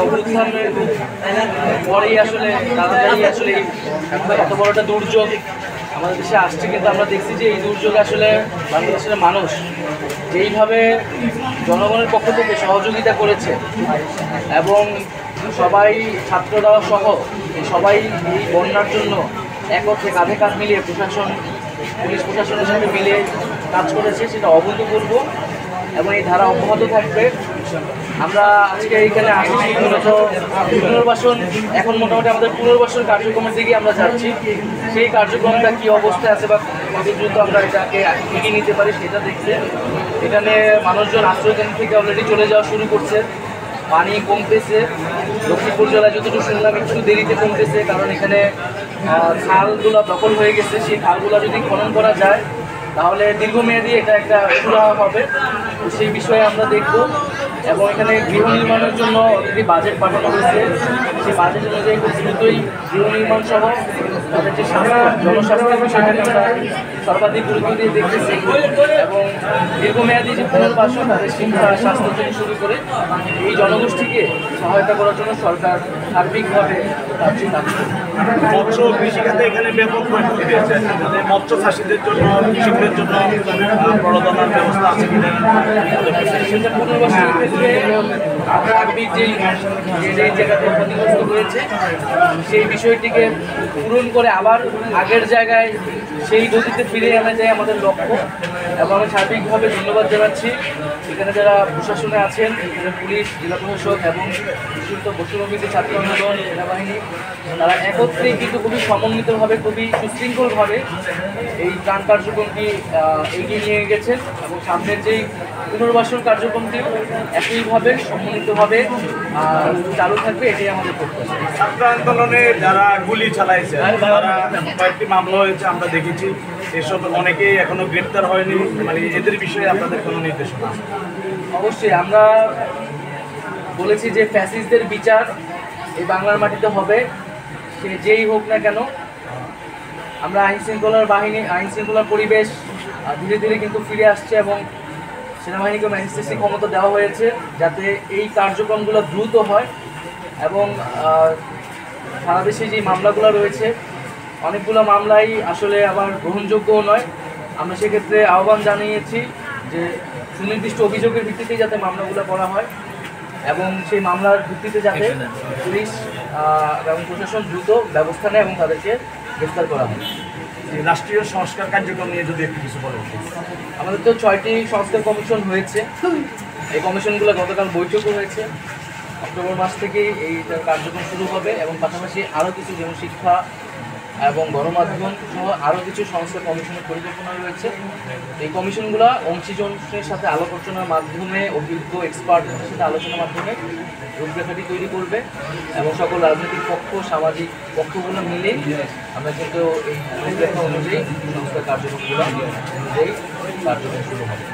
অভ্যুত্থানের পরেই আসলে তাড়াতাড়ি আসলে এত বড় একটা দুর্যোগ আমাদের দেশে আসছে, কিন্তু আমরা দেখছি যে এই দুর্যোগে আসলে বাংলাদেশের মানুষ যেইভাবে জনগণের পক্ষ থেকে সহযোগিতা করেছে এবং সবাই ছাত্ররা সহ সবাই এই বন্যার জন্য একত্রে কাঁধে কাঁধ মিলিয়ে প্রশাসন পুলিশ প্রশাসনের সাথে মিলে কাজ করেছে, সেটা অভূতপূর্ব এবং এই ধারা অব্যাহত থাকবে। আমরা আজকে এইখানে আসছি মূলত পুনর্বাসন, এখন মোটামুটি আমাদের পুনর্বাসন কার্যক্রমের দিকে আমরা যাচ্ছি। সেই কার্যক্রমটা কী অবস্থায় আছে বা কত দ্রুত আমরা এটাকে এগিয়ে নিতে পারি সেটা দেখতে এখানে মানুষজন আশ্রয়কেন্দ্র থেকে অলরেডি চলে যাওয়া শুরু করছে। পানি কমতেছে, লক্ষ্মীপুর জেলায় যতটুকু শুনলাম একটু দেরিতে কমতেছে, কারণ এখানে খালগুলো দখল হয়ে গেছে। সেই খালগুলো যদি খনন করা যায় তাহলে দীর্ঘমেয়াদী এটা একটা সুরাহা হবে, সেই বিষয়ে আমরা দেখব। এবং এখানে গৃহ নির্মাণের জন্য অলরেডি বাজেট পাঠানো হয়েছে, সেই বাজেট অনুযায়ী খুব দ্রুতই গৃহ নির্মাণ সহ তাদের যে স্বাস্থ্য জনস্বাস্থ্যের বিষয়টাকে আমরা সর্বাধিক গুরুত্ব দিয়ে দেখতেছি এবং দীর্ঘমেয়াদী যে পুনর্বাসন তাদের শিক্ষা স্বাস্থ্য থেকে শুরু করে এই জনগোষ্ঠীকে সহায়তা করার জন্য সরকার সার্বিকভাবে মৎস্য কৃষিখাতে এখানে ব্যাপক ক্ষয়ক্ষতি হয়েছে। মৎস্য চাষিদের জন্য কৃষকদের জন্য প্রণোদনার ব্যবস্থা আছে কিনা সেটা পুনর্বাসনের ক্ষেত্রে সার্বিক যেই জায়গাতে ক্ষতিগ্রস্ত হয়েছে সেই বিষয়টিকে পূরণ করে আবার আগের জায়গায় সেই গতিতে ফিরে আনা যায় আমাদের লক্ষ্য। এবং আমি সার্বিকভাবে ধন্যবাদ জানাচ্ছি এখানে যারা প্রশাসনে আছেন, এখানে পুলিশ, জেলা প্রশাসক এবং বিশুদ্ধ বৈষম্যবিরোধী ছাত্র আন্দোলন, সেনাবাহিনী, তারা একত্রেই কিন্তু খুবই সমন্বিতভাবে খুবই সুশৃঙ্খলভাবে এই ত্রাণ কার্যক্রমটি এগিয়ে নিয়ে গেছেন এবং সামনের যেই পুনর্বাসন কার্যক্রমটি একইভাবে সমন্বিতভাবে চালু থাকবে, এটাই আমাদের প্রত্যাশা। ছাত্র আন্দোলনে যারা গুলি চালাইছে তারা কয়েকটি মামলা হয়েছে আমরা দেখেছি, এসব অনেকেই এখনো গ্রেপ্তার হয়নি, মানে এদের বিষয়ে আপনাদের কোনো নির্দেশনা? অবশ্যই আমরা বলেছি যে ফ্যাসিস্টদের বিচার এই বাংলার মাটিতে হবে, সে যেই হোক না কেন। আমরা আইন শৃঙ্খলার পরিবেশ ধীরে ধীরে কিন্তু ফিরে আসছে এবং সেনাবাহিনীকে ম্যাজিস্ট্রেসি ক্ষমতা দেওয়া হয়েছে যাতে এই কার্যক্রমগুলো দ্রুত হয় এবং সারা দেশে যে মামলাগুলো রয়েছে অনেকগুলো মামলাই আসলে আবার গ্রহণযোগ্যও নয়। আমরা সেক্ষেত্রে আহ্বান জানিয়েছি যে সুনির্দিষ্ট অভিযোগের ভিত্তিতে যাতে মামলাগুলো করা হয় এবং সেই মামলার ভিত্তিতে যাতে পুলিশ এবং প্রশাসন দ্রুত ব্যবস্থা নেয় এবং তাদেরকে গ্রেফতার করা হয়। রাষ্ট্রীয় সংস্কার কার্যক্রম নিয়ে যদি একটু কিছু বলেন। আমাদের তো 6টি সংস্কার কমিশন হয়েছে, এই কমিশনগুলো গতকাল বৈঠকও হয়েছে। অক্টোবর মাস থেকেই এইটার কার্যক্রম শুরু হবে এবং পাশাপাশি আরও কিছু যেমন শিক্ষা এবং গণমাধ্যম সহ আরও কিছু সংস্কার কমিশনের পরিকল্পনা রয়েছে। এই কমিশনগুলো অংশীজনের সাথে আলোচনার মাধ্যমে অভিজ্ঞ এক্সপার্টদের সাথে আলোচনার মাধ্যমে রূপরেখাটি তৈরি করবে এবং সকল রাজনৈতিক পক্ষ সামাজিক পক্ষগুলো মিলেই আমরা কিন্তু এই রূপরেখা অনুযায়ী সংস্কার কার্যক্রমগুলো অনুযায়ী কার্যক্রম শুরু হবে।